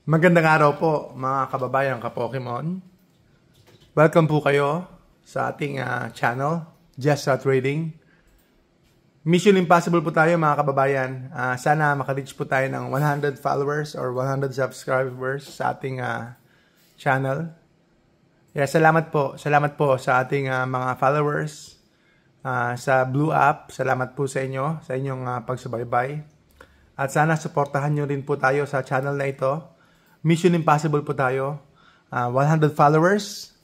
Magandang araw po mga kababayan ka-Pokemon. Welcome po kayo sa ating channel, Just Trading. Mission Impossible po tayo mga kababayan. Sana maka-reach po tayo ng 100 followers or 100 subscribers sa ating channel. Salamat po sa ating mga followers sa Blue App. Salamat po sa inyo, sa inyong pagsubaybay. At sana suportahan nyo rin po tayo sa channel na ito. Mission Impossible po tayo. 100 followers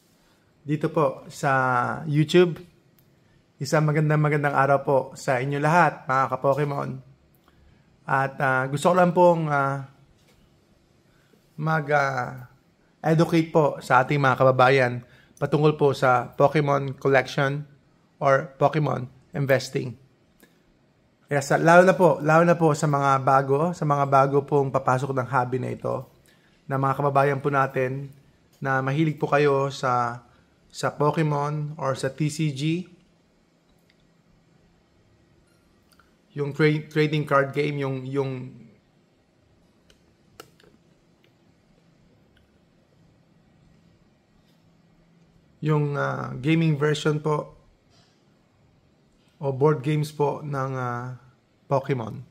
dito po sa YouTube. Isang magandang araw po sa inyo lahat, mga ka-Pokemon. At gusto ko lang pong mag-educate po sa ating mga kababayan patungkol po sa Pokemon collection or Pokemon investing. Lalo na po sa mga bago pong papasok ng hobby na ito, na mga kababayan po natin na mahilig po kayo sa Pokemon or sa TCG, yung trading card game, yung gaming version po o board games po ng Pokemon.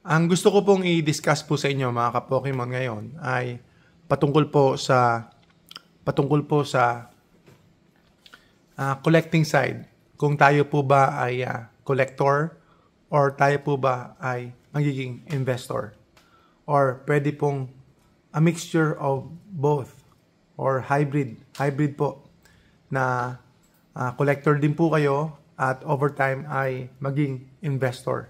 Ang gusto ko pong i-discuss po sa inyo mga ka-Pokemon ngayon ay patungkol po sa collecting side. Kung tayo po ba ay collector or tayo po ba ay magiging investor. Or pwede pong a mixture of both or hybrid po na collector din po kayo at over time ay maging investor.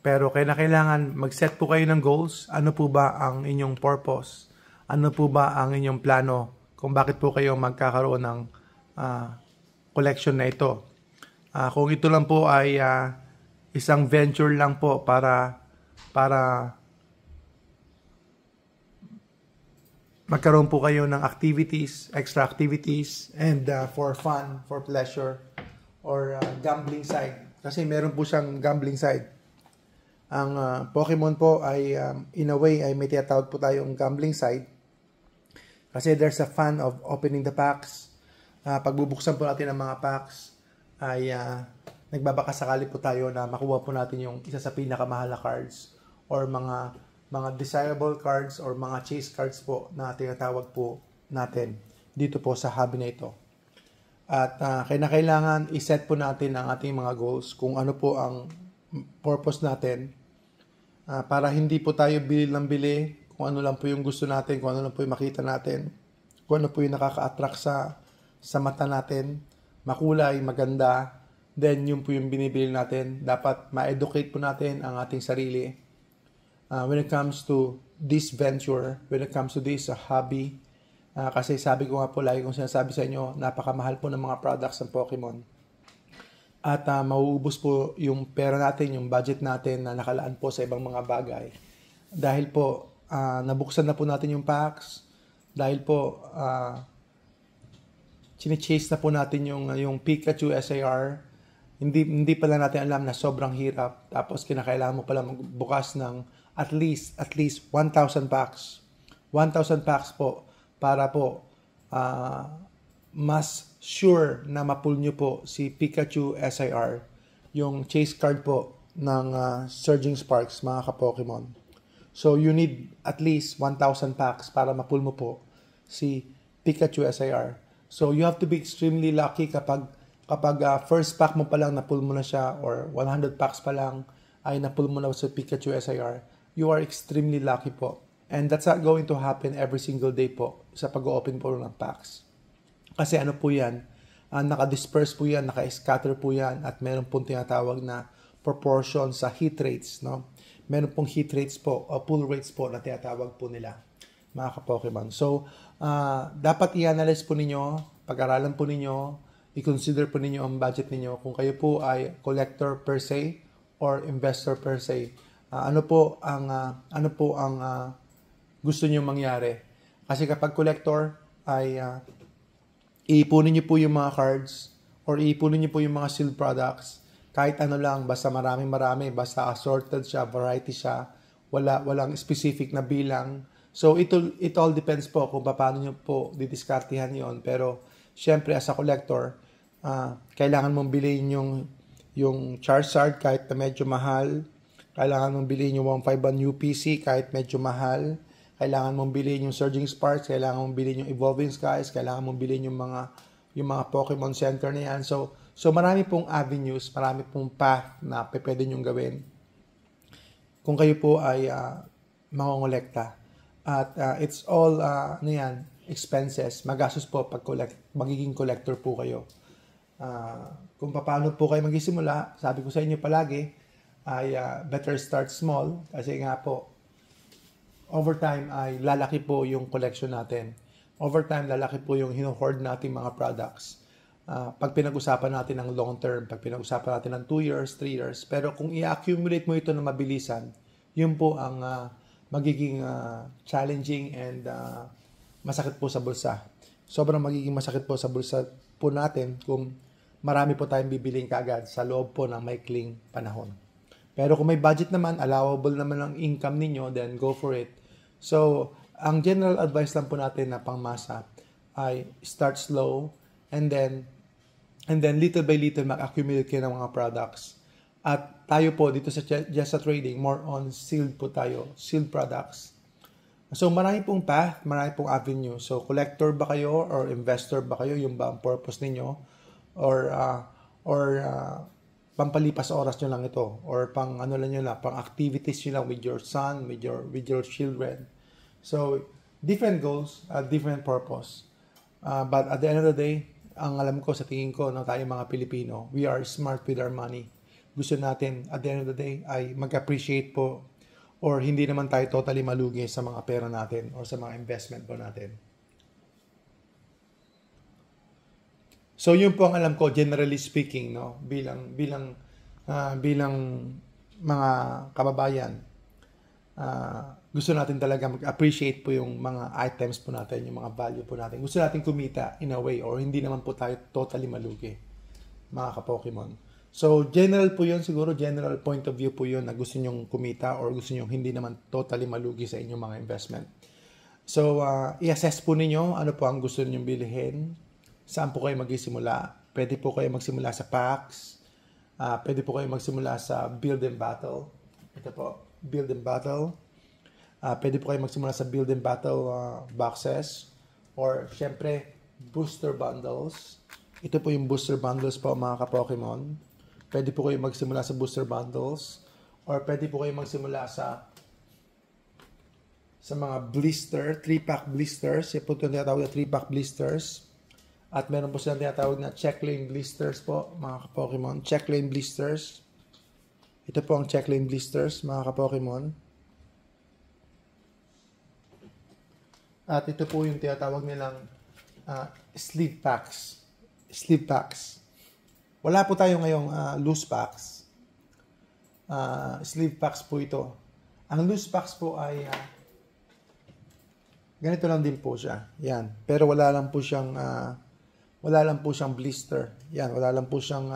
Pero kailangan mag-set po kayo ng goals. Ano po ba ang inyong purpose? Ano po ba ang inyong plano kung bakit po kayo magkakaroon ng collection na ito? Kung ito lang po ay isang venture lang po para magkaroon po kayo ng activities, extra activities, and for fun, for pleasure, or gambling side. Kasi meron po siyang gambling side. Ang Pokemon po ay in a way ay may tinatawag po tayong gambling side kasi there's a fun of opening the packs. Pagbubuksan po natin ang mga packs ay nagbabakasakali po tayo na makuha po natin yung isa sa pinakamahal na cards or mga desirable cards or mga chase cards po na tinatawag po natin dito po sa hobby na ito. At kailangan i-set po natin ang ating mga goals kung ano po ang purpose natin. Para hindi po tayo bili ng bili kung ano lang po yung gusto natin, kung ano lang po yung makita natin, kung ano po yung nakaka-attract sa mata natin, makulay, maganda, then yun po yung binibili natin. Dapat ma-educate po natin ang ating sarili when it comes to this venture, when it comes to this hobby. Kasi sabi ko nga po, lagi kong sinasabi sa inyo, napakamahal po ng mga products ng Pokemon. At mauubos po yung pera natin, yung budget natin na nakalaan po sa ibang mga bagay. Dahil po, nabuksan na po natin yung packs. Dahil po, chine-chase na po natin yung Pikachu SAR. Hindi pala natin alam na sobrang hirap. Tapos kinakailangan mo pala magbukas ng at least 1,000 packs. 1,000 packs po para po mas sure na ma-pull nyo po si Pikachu SIR, yung chase card po ng Surging Sparks, mga ka-Pokemon. So, you need at least 1,000 packs para ma-pull mo po si Pikachu SIR. So, you have to be extremely lucky kapag first pack mo pa lang na-pull mo na siya or 100 packs pa lang ay na-pull mo na si Pikachu SIR. You are extremely lucky po. And that's not going to happen every single day po sa pag-open po ng packs. Kasi ano po yan, naka-disperse po yan, naka-scatter po yan, at meron pong tinatawag na proportion sa hit rates, no? Meron pong hit rates po, o pull rates po na tinatawag po nila, mga ka-Pokemon. So, dapat i-analyze po ninyo, pag-aralan po ninyo, i-consider po ninyo ang budget ninyo, kung kayo po ay collector per se, or investor per se. Ano po ang gusto niyo mangyari? Kasi kapag collector ay iipunin niyo po yung mga cards or iipunin niyo po yung mga sealed products kahit ano lang, basta marami, basta assorted siya, variety siya, walang specific na bilang. So, it all depends po kung paano nyo po didiskartihan yon. Pero, syempre, as a collector, kailangan mong bilhin yung Charizard kahit na medyo mahal. Kailangan mong bilhin yung 151 UPC kahit medyo mahal. Kailangan mong bilhin yung Surging Sparks, kailangan mong bilhin yung Evolving Skies, kailangan mong bilhin yung mga Pokemon Center na yan. So marami pong avenues, marami pong path na pwede nyong gawin kung kayo po ay mangongolekta. At it's all expenses, magastos po pag magiging collector po kayo. Kung paano po kayo magsisimula, sabi ko sa inyo palagi, ay better start small kasi nga po over time ay lalaki po yung collection natin. Over time lalaki po yung hino-hoard natin mga products. Pag pinag-usapan natin ng long term, pag pinag-usapan natin ng 2 years, 3 years, pero kung i-accumulate mo ito na mabilisan, yun po ang magiging challenging and masakit po sa bulsa. Sobrang magiging masakit po sa bulsa po natin kung marami po tayong bibiling kaagad sa loob po ng maikling panahon. Pero kung may budget naman, allowable naman ang income ninyo, then go for it. So, ang general advice lang po natin na pangmasa ay start slow and then little by little mag-accumulate kayo ng mga products. At tayo po dito sa Just Trading, more on sealed po tayo, sealed products. So, marami pong path, marami pong avenue. So, collector ba kayo or investor ba kayo? Yung ba ang purpose ninyo? Or pampalipas oras nyo lang ito or pang ano lang nyo lang, pang activities nyo lang with your son, with your children. So, different goals, different purpose. But at the end of the day, ang alam ko sa tingin ko ng tayong mga Pilipino, we are smart with our money. Gusto natin, at the end of the day, ay mag-appreciate po or hindi naman tayo totally malugi sa mga pera natin or sa mga investment po natin. So yun po ang alam ko generally speaking, no, bilang mga kababayan, gusto natin talaga mag-appreciate po yung mga items po natin, yung mga value po natin. Gusto natin kumita in a way or hindi naman po tayo totally malugi, mga ka-Pokemon. So general po yun siguro, general point of view po yun na gusto nyong kumita or gusto nyong hindi naman totally malugi sa inyong mga investment. So i-assess po ninyo ano po ang gusto nyong bilhin. Saan po kayo magsisimula? Pwede po kayo magsimula sa packs. Pwede po kayo magsimula sa build and battle. Ito po, build and battle. Pwede po kayo magsimula sa build and battle boxes. Or, syempre, booster bundles. Ito po yung booster bundles po mga ka-Pokemon. Pwede po kayo magsimula sa booster bundles. Or pwede po kayo magsimula sa mga blister, 3-pack blisters. Ito po ito tinatawag na 3-pack blisters. At meron po silang tinatawag na check lane blisters po, mga ka-Pokemon. Check lane blisters. Ito po ang check lane blisters, mga ka-Pokemon. At ito po yung tinatawag nilang sleeve packs. Sleeve packs. Wala po tayo ngayong loose packs. Sleeve packs po ito. Ang loose packs po ay ganito lang din po siya. Yan. Pero wala lang po siyang blister. Yan, wala lang po siyang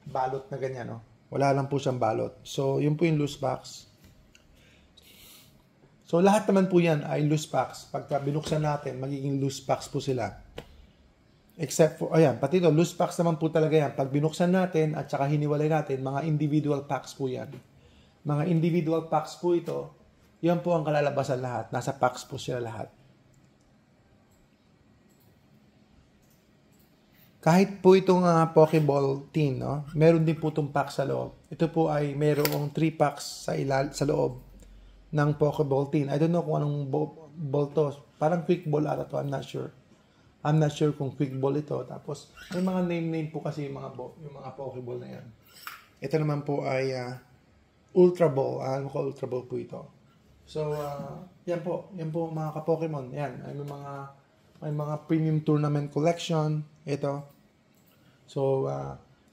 balot na ganyan, no? Wala lang po siyang balot. So, yun po yung loose packs. So, lahat naman po yan ay loose packs. Pagka binuksan natin, magiging loose packs po sila. Except for, ayan, pati ito, loose packs naman po talaga yan. Pag binuksan natin at saka hiniwalay natin, mga individual packs po yan. Mga individual packs po ito, yan po ang kalalabasan lahat. Nasa packs po sila lahat. Kahit po itong Pokeball tin, no? Meron din po itong pack sa loob. Ito po ay mayroong 3 packs sa loob ng Pokeball tin. I don't know kung anong ball to. Parang quick ball ata to. I'm not sure. I'm not sure kung quick ball ito. Tapos, may mga name po kasi yung mga Pokeball na yan. Ito naman po ay Ultra Ball. Ano ko Ultra Ball po ito. So, yan po. Yan po mga ka-Pokemon. Yan. May mga premium tournament collection. Ito. So,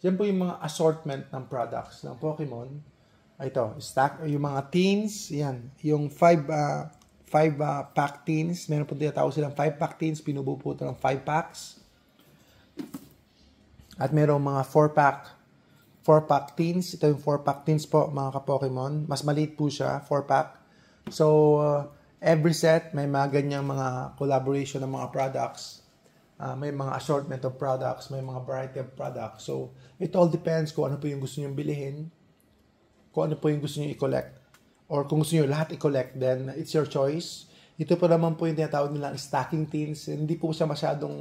yan po yung mga assortment ng products ng Pokemon. Ito, stack, yung mga teens, yan. Yung 5 pack teens, meron po tinatawag silang 5 pack teens, pinubuo po ito ng 5 packs. At merong mga 4 pack 4-pack tins. Ito yung 4-pack tins po, mga ka-Pokemon. Mas maliit po siya, 4-pack. So, every set, may mga ganyang mga collaboration ng mga products. May mga assortment of products, may mga variety of products. So, it all depends kung ano po yung gusto nyo bilhin, kung ano po yung gusto nyo i-collect. Or kung gusto nyo lahat i-collect, then it's your choice. Ito po naman po yung tinatawag nilang stacking tins. Hindi po siya masyadong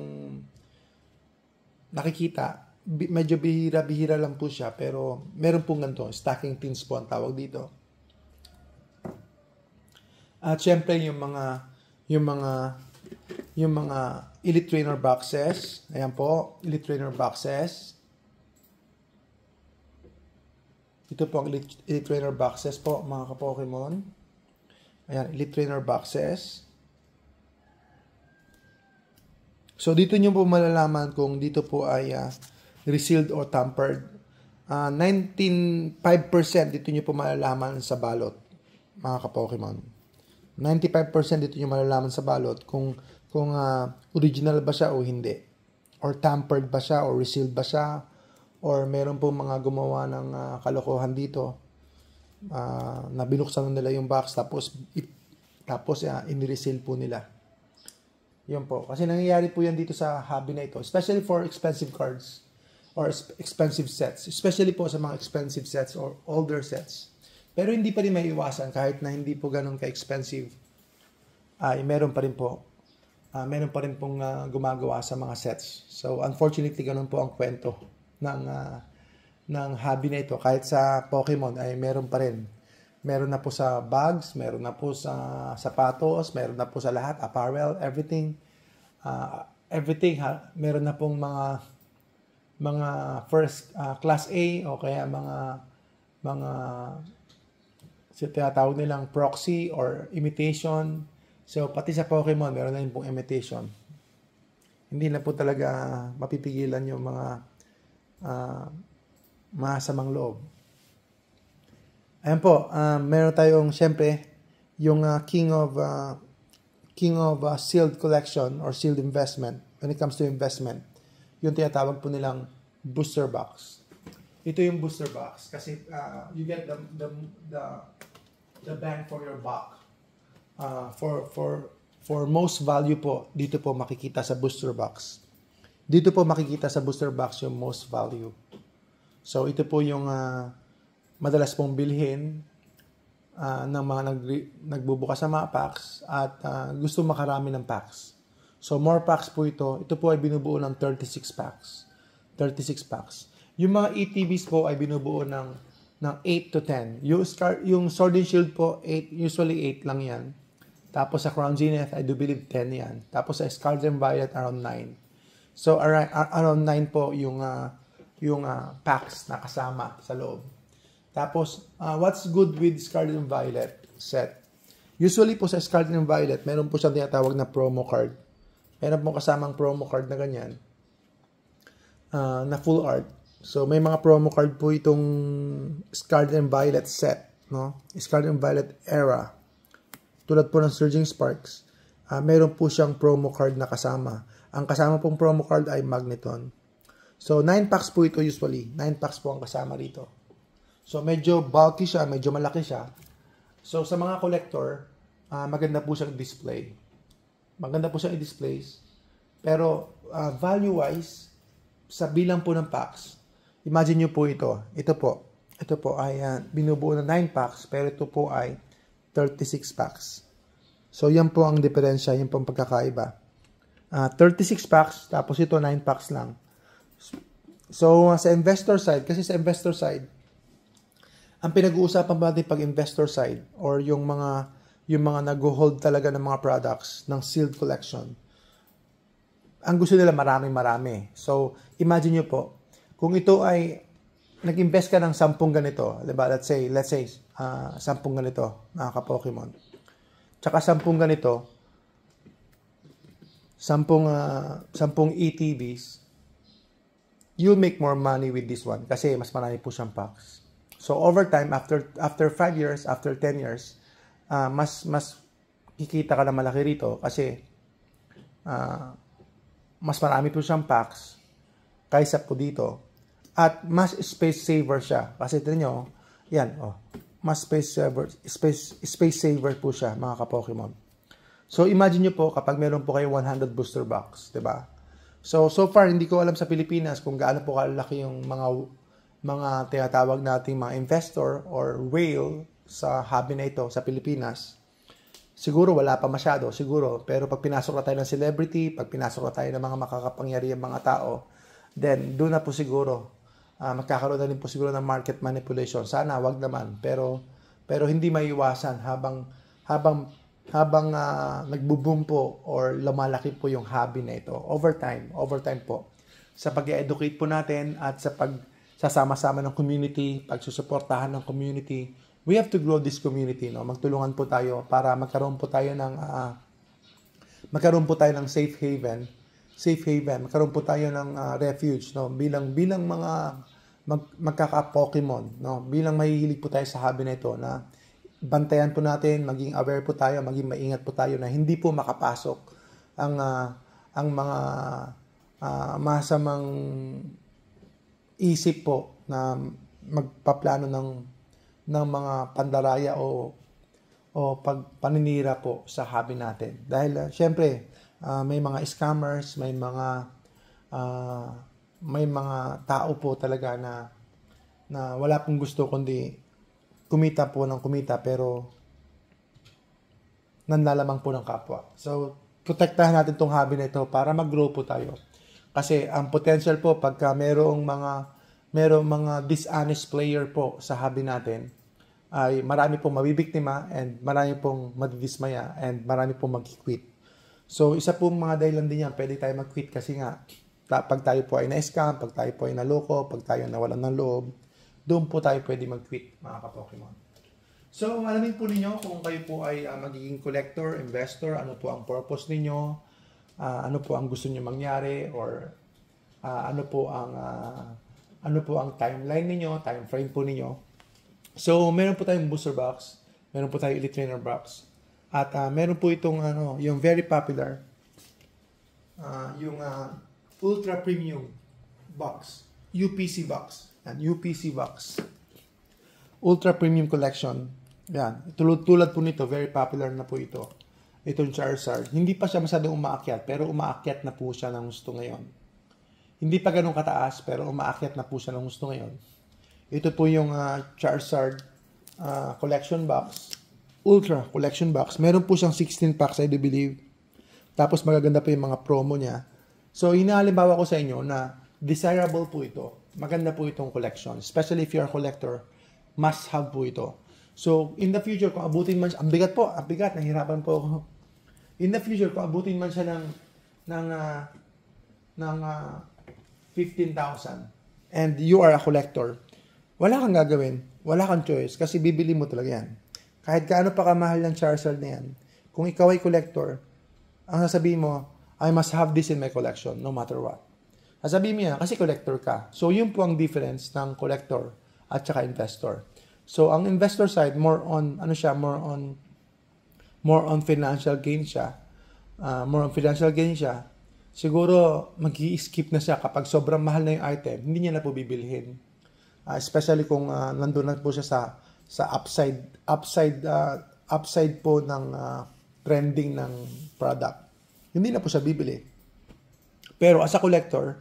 nakikita. Medyo bihira-bihira lang po siya, pero meron pong ganito. Stacking tins po ang tawag dito. At syempre yung mga Elite Trainer boxes. Ayan po, Elite Trainer boxes. Ito po ang Elite Trainer boxes po, mga ka-Pokemon. Ayan, Elite Trainer boxes. So, dito nyo po malalaman kung dito po ay resealed or tampered. 5% dito nyo po malalaman sa balot, mga ka-Pokemon. 95% dito nyo malalaman sa balot kung original ba siya o hindi. Or tampered ba siya o resealed ba siya. Or meron po mga gumawa ng kalokohan dito. Na binuksan nila yung box tapos inireseal po nila. Yun po. Kasi nangyayari po yan dito sa hobby na ito. Especially for expensive cards or expensive sets. Especially po sa mga expensive sets or older sets. Pero hindi pa rin may iwasan kahit na hindi po ganun ka-expensive. Meron pa rin po. Meron pa rin pong gumagawa sa mga sets. So, unfortunately, ganun po ang kwento ng hobby na ito. Kahit sa Pokemon ay meron pa rin. Meron na po sa bags, meron na po sa sapatos, meron na po sa lahat, apparel, everything. Everything, meron na pong mga first class A o kaya mga tinatawag nilang proxy or imitation. So, pati sa Pokemon, meron na rin pong imitation. Hindi na po talaga mapipigilan yung mga masamang loob. Ayan po, meron tayong syempre yung king of sealed collection or sealed investment. When it comes to investment, yung tinatawag po nilang booster box. Ito yung booster box kasi you get the bang for your buck. For most value po, dito po makikita sa booster box. Dito po makikita sa booster box yung most value. So, ito po yung madalas pong bilhin ng mga nagbubukas sa mga packs at gusto makarami ng packs. So, more packs po ito. Ito po ay binubuo ng 36 packs. 36 packs. Yung mga ETBs po ay binubuo ng 8 to 10. Yung Sword and Shield po, usually 8 lang yan. Tapos sa Crown Zenith, I do believe 10 yan. Tapos sa Scarlet and Violet, around 9. So, around 9 po yung packs na kasama sa loob. Tapos, what's good with Scarlet and Violet set? Usually po sa Scarlet and Violet, meron po siyang tinatawag na promo card. Meron po kasamang promo card na ganyan. Na full art. So, may mga promo card po itong Scarlet and Violet set. No? Scarlet and Violet era. Tulad po ng Surging Sparks. Meron po siyang promo card na kasama. Ang kasama pong promo card ay Magneton. So, 9 packs po ito usually. 9 packs po ang kasama rito. So, medyo bulky siya, medyo malaki siya. So, sa mga collector, maganda po siyang display. Maganda po siyang i-display. Pero, value-wise, sa bilang po ng packs, imagine nyo po ito. Ito po ay binubuo ng 9 packs, pero ito po ay 36 packs. So, yan po ang diferensya, yan po ang pagkakaiba. 36 packs, tapos ito 9 packs lang. So, sa investor side, kasi sa investor side, ang pinag-uusapan ba natin pag investor side or yung mga nag-hold talaga ng mga products ng sealed collection, ang gusto nila marami. So, imagine nyo po, kung ito ay nag-invest ka ng 10 ganito, diba? Let's say 10 ganito, mga ka-Pokemon. Tsaka 10 ganito, 10 ETBs, you'll make more money with this one kasi mas marami po siyang packs. So, over time, after 5 years, after 10 years, mas kikita ka na malaki rito kasi mas marami po siyang packs kaysa po dito. At mas space saver siya. Kasi tignan nyo, yan, mas space saver po siya, mga ka-Pokemon. So, imagine nyo po, kapag meron po kayo 100 booster box, di ba? So far, hindi ko alam sa Pilipinas kung gaano po kalaki yung mga tinatawag nating mga investor or whale sa hobby na ito sa Pilipinas. Siguro wala pa masyado, siguro. Pero pag pinasok na tayo ng celebrity, pag pinasok na tayo ng mga makakapangyarihang mga tao, then doon na po siguro magkakaroon na rin po siguro ng market manipulation. Sana wag naman, pero hindi maiwasan habang nagbo-boom po or lumalaki po yung hobby na ito. Overtime po. Sa pag-educate po natin at sa pagsasama-sama ng community, pagsusuportahan ng community, we have to grow this community, no? Magtulungan po tayo para magkaroon po tayo ng safe haven, magkaroon po tayo ng refuge, no? Bilang mga magkaka-Pokemon, no? Bilang mahihilig po tayo sa hobby na ito, na bantayan po natin, maging aware po tayo, maging maingat po tayo na hindi po makapasok ang mga masamang isip po na magpaplano ng mga pandaraya o paninira po sa hobby natin. Dahil syempre, may mga scammers, may mga tao po talaga na wala pong gusto kundi kumita po ng kumita pero nanlalamang po ng kapwa. So, protektahan natin tong hobby na ito para mag-grow po tayo. Kasi ang potential po pagka merong mga dishonest player po sa hobby natin, ay marami pong mabibiktima and marami pong madidismaya and marami pong mag-quit. So, isa pong mga dahilan din yan, pwede tayo mag-quit kasi nga, pag tayo po ay na-scam, pag tayo po ay naloko, pag tayo nawalan ng loob, doon po tayo pwede mag-quit, mga ka-Pokemon. So, alamin po ninyo kung kayo po ay magiging collector, investor, ano po ang purpose ninyo, ano po ang gusto niyo mangyari, or ano po ang timeline ninyo, time frame po ninyo. So, meron po tayong booster box, meron po tayong Elite Trainer box, at meron po itong yung very popular, yung Ultra Premium box, UPC box. Yan, UPC box. Ultra Premium Collection. Yan. Tulad po nito, very popular na po ito. Itong Charizard. Hindi pa siya masyadong umaakyat, pero umaakyat na po siya ng gusto ngayon. Hindi pa ganun kataas, pero umaakyat na po siya ng gusto ngayon. Ito po yung Charizard Collection Box. Ultra Collection Box. Meron po siyang 16 packs, I do believe. Tapos magaganda po yung mga promo niya. So, hinahalimbawa ko sa inyo na desirable po ito. Maganda po itong collection. Especially if you're a collector, must have po ito. So, in the future, kung abutin man siya, ang bigat, nahihirapan po ako. In the future, kung abutin man siya ng 15,000 and you are a collector, wala kang gagawin, wala kang choice kasi bibili mo talaga yan. Kahit gaano pa kamahal ng Charizard na yan, kung ikaw ay collector, ang sasabihin mo, I must have this in my collection no matter what. Sasabihin mo yan, kasi collector ka. So, yun po ang difference ng collector at saka investor. So, ang investor side, more on financial gain siya. Siguro, mag-i-skip na siya kapag sobrang mahal na yung item, hindi niya na po bibilhin. Especially kung nandun na po siya sa upside po ng trending ng product. Hindi na po siya bibili. Pero as a collector,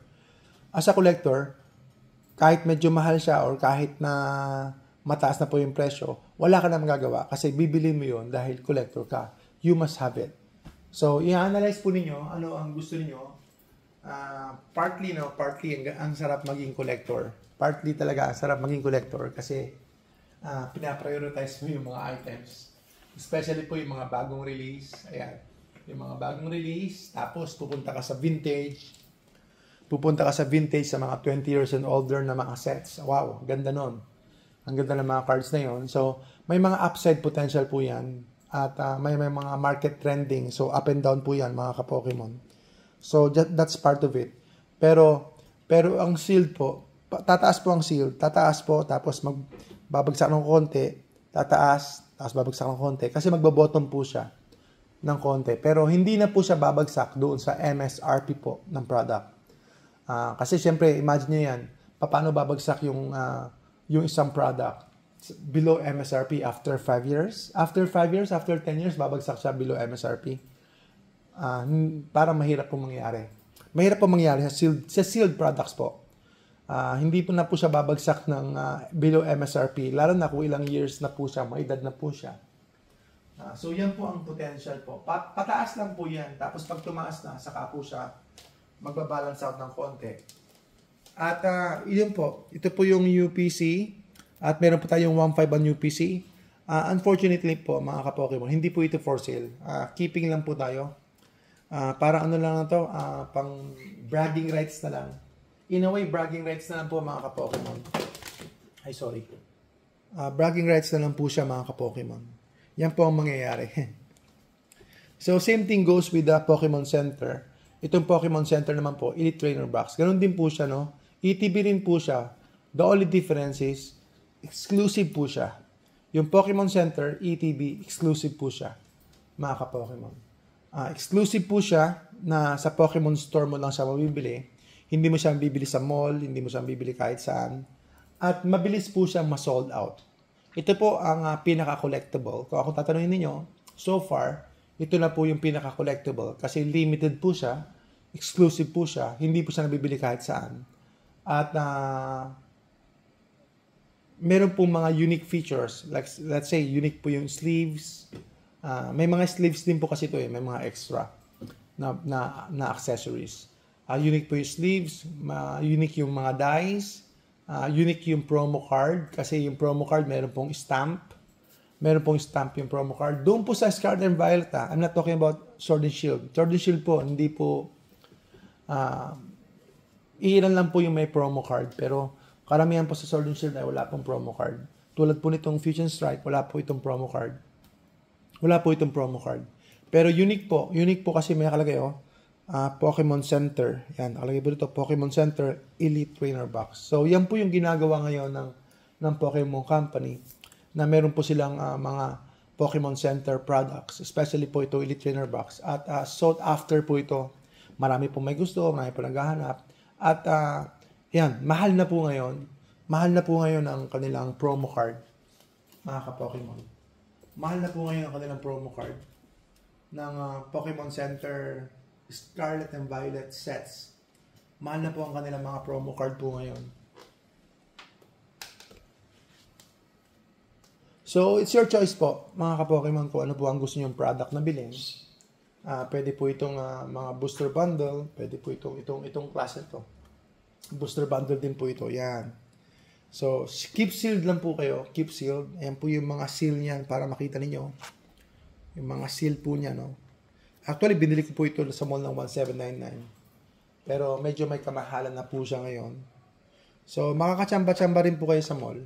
kahit medyo mahal siya or kahit na mataas na po yung presyo, wala ka na magagawa kasi bibili mo yun dahil collector ka. You must have it. So, i-analyze po ninyo ano ang gusto niyo. Partly ang sarap maging collector. Partly talaga ang sarap maging collector kasi pinaprioritize mo yung mga items. Especially po yung mga bagong release. Ayan. Yung mga bagong release. Tapos, pupunta ka sa vintage sa mga 20 years and older na mga sets. Wow, ganda nun. Ang ganda ng mga cards na yon. So, may mga upside potential po yan. At may mga market trending. So, up and down po yan, mga ka-Pokemon. So, that's part of it. Pero ang shield po, tataas po ang shield. Tataas po, tapos magbabagsak ng konti. Tataas, tapos babagsak ng konti. Kasi magbabottom po siya ng konti. Pero hindi na po siya babagsak doon sa MSRP po ng product. Kasi syempre, imagine nyo yan, paano babagsak yung isang product below MSRP after 5 years. After 5 years, after 10 years, babagsak siya below MSRP. Parang mahirap pong mangyari. Mahirap pong mangyari sa sealed products po. Hindi po na po siya babagsak ng below MSRP, lalo na kung ilang years na po siya, may edad na po siya. So yan po ang potential po. Pataas lang po yan. Tapos pag tumaas na, saka po siya magbabalance out ng konti. At yun po, ito po yung UPC. At meron po tayong 1.5 on UPC. Unfortunately po, mga ka-Pokemon, hindi po ito for sale. Keeping lang po tayo. Para ano lang na to, pang bragging rights na lang. In a way, bragging rights na lang po, mga ka-Pokemon. Ay, sorry. Bragging rights na lang po siya, mga ka-Pokemon. Yan po ang mangyayari. So, same thing goes with the Pokemon Center. Itong Pokemon Center naman po, Elite Trainer Box. Ganun din po siya, no? ETB rin po siya. The only difference is, exclusive po siya. Yung Pokemon Center, ETB, exclusive po siya, mga ka-Pokemon. Exclusive po siya na sa Pokemon Store mo lang siya mabibili. Hindi mo siya bibili sa mall, hindi mo siya bibili kahit saan. At mabilis po siyang ma-sold out. Ito po ang pinaka-collectible. Kung ako tatanungin ninyo, so far, ito na po yung pinaka-collectible. Kasi limited po siya, exclusive po siya, hindi po siya nabibili kahit saan. At meron pong mga unique features. Like, let's say, unique po yung sleeves. May mga sleeves din po kasi ito may mga extra na accessories. Unique po yung sleeves, unique yung mga dies, unique yung promo card. Kasi yung promo card, meron pong stamp. Meron pong stamp yung promo card. Doon po sa Scarlet and Violet, I'm not talking about Sword and Shield. Sword and Shield po, hindi po, ilan lang po yung may promo card. Pero, karamihan po sa Sword and Shield ay wala pong promo card. Tulad po nitong Fusion Strike, wala po itong promo card. Wala po itong promo card. Pero unique po. Unique po kasi may nakalagay, Pokemon Center. Yan, nakalagay po dito, Pokemon Center Elite Trainer Box. So, yan po yung ginagawa ngayon ng Pokemon Company na meron po silang mga Pokemon Center products. Especially po ito, Elite Trainer Box. At sought after po ito. Marami po may gusto, marami po naghahanap. At yan, mahal na po ngayon. Mahal na po ngayon ang kanilang promo card, mga ka-Pokemon. Mahal na po ngayon ang kanilang promo card ng Pokemon Center Scarlet and Violet sets. Mahal na po ang kanilang mga promo card po ngayon. So, it's your choice po, mga ka-Pokemon, kung ano po ang gusto nyong product na bilhin. Pwede po itong mga booster bundle. Pwede po itong klase ito. Booster bundle din po ito. Yan. So, keep sealed lang po kayo. Keep sealed. Ayan po yung mga seal niyan para makita ninyo. Yung mga seal po niya, no? Actually, binili ko po ito sa mall ng 1799. Pero medyo may kamahalan na po siya ngayon. So, makakatsamba-tsamba rin po kayo sa mall.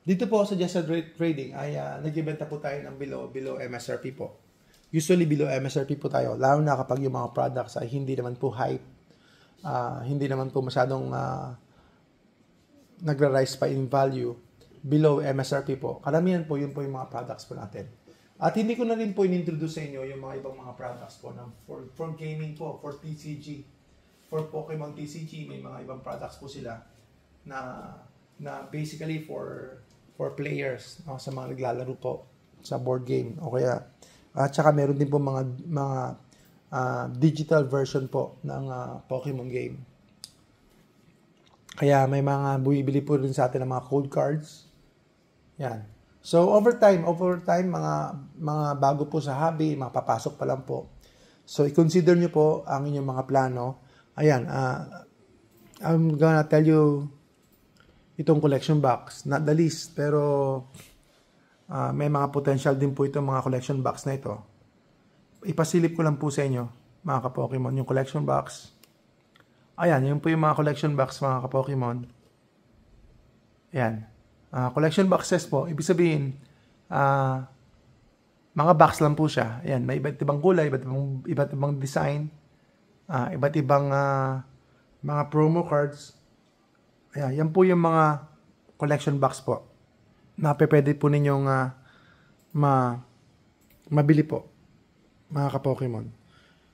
Dito po sa Just Trading ay nag-ibenta po tayo ng below MSRP po. Usually, below MSRP po tayo. Lalo na kapag yung mga products ay hindi naman po hype. Hindi naman po masyadong nagra-rise pa in value below MSRP po. Karamihan po, yun po yung mga products po natin. At hindi ko na rin po in-introduce sa inyo yung mga ibang mga products po for gaming po, for TCG. For Pokemon TCG, may mga ibang products po sila na basically for players, sa mga naglalaro po sa board game. O kaya, at saka meron din po mga digital version po ng Pokemon game. Kaya may mga bumibili po rin sa atin ng mga code cards. Yan. So, over time, mga bago po sa hobby, makapapasok pa lang po. So, i-consider nyo po ang inyong mga plano. Ayan, I'm gonna tell you itong collection box. Not the least, pero may mga potential din po itong mga collection box na ito. Ipasilip ko lang po sa inyo, mga ka-Pokemon, yung collection box. Ayan, yun po yung mga collection box, mga ka-Pokemon. Ayan. Collection boxes po, ibig sabihin, mga box lang po siya. Ayan, may iba't ibang kulay, iba't ibang design, iba't ibang mga promo cards. Ayan, yan po yung mga collection box po na pwede po ninyong mabili po, mga ka-Pokemon.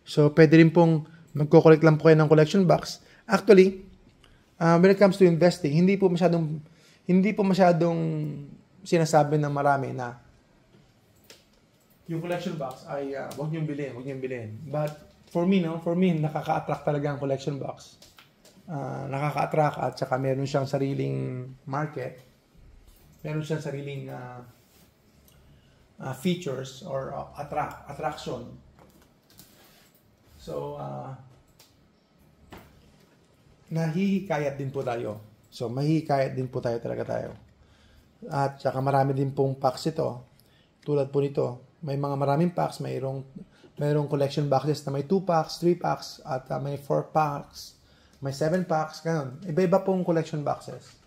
So, pwede rin pong magko-collect lang po kayo ng collection box. Actually, when it comes to investing, hindi po masyadong sinasabi ng marami na yung collection box ay wag niyong bilhin. But for me, nakaka-attract talaga ang collection box. Nakaka-attract at saka meron siyang sariling market. Meron siyang sariling features or attraction. So, nahihikayat din po tayo. So, mahihikayat din po tayo. At saka marami din pong packs ito. Tulad po nito, may maraming packs, mayroong collection boxes na may 2 packs, 3 packs, at may 4 packs, may 7 packs, ganun. Iba-iba pong collection boxes.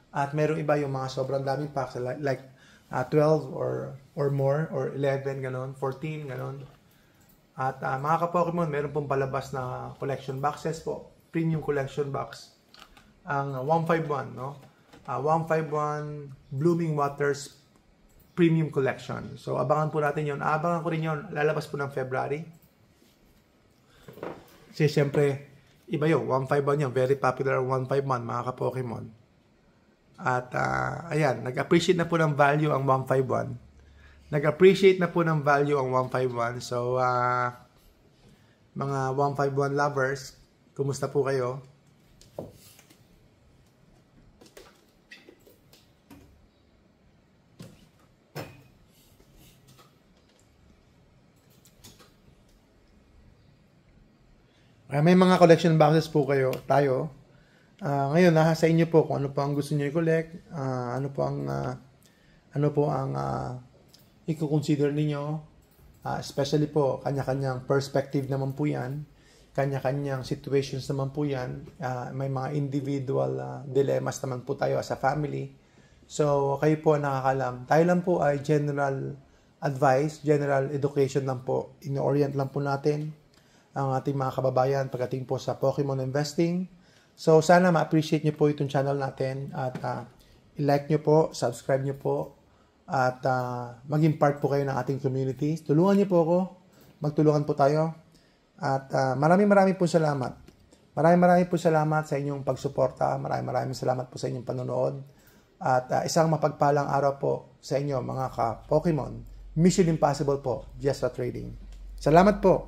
At mayroong iba yung mga sobrang daming packs, like 12 or more, or 11, ganun, 14, ganun. At mga ka-Pokemon, meron pong palabas na collection boxes po, premium collection box. Ang 151, no? 151 Blooming Waters Premium Collection. So, abangan po natin yun. Abangan ko rin yun. Lalabas po ng February. Kasi, siyempre, iba yun. 151 yun. Very popular 151, mga ka-Pokemon. At, ayan. Nag-appreciate na po ng value ang 151. Nag-appreciate na po ng value ang 151. So, mga 151 lovers, kumusta po kayo? May mga collection boxes po tayo. Ngayon, nasa sa inyo po kung ano po ang gusto niyo i-collect, ano po ang i-consider ninyo. Especially po, kanya-kanyang perspective naman po yan. Kanya-kanyang situations naman po yan. May mga individual dilemmas naman po tayo as a family. So, kayo po nakakalam. Tayo lang po ay general advice, general education lang po. Ino-orient lang po natin ang ating mga kababayan pagdating po sa Pokemon investing. So, sana ma-appreciate nyo po itong channel natin at i-like nyo po, subscribe nyo po at maging part po kayo ng ating community. Tulungan nyo po ako, magtulungan po tayo at maraming po salamat. Maraming po salamat sa inyong pagsuporta. Maraming salamat po sa inyong panonood at isang mapagpalang araw po sa inyo mga ka-Pokemon. Mission Impossible po, Just Trading. Salamat po.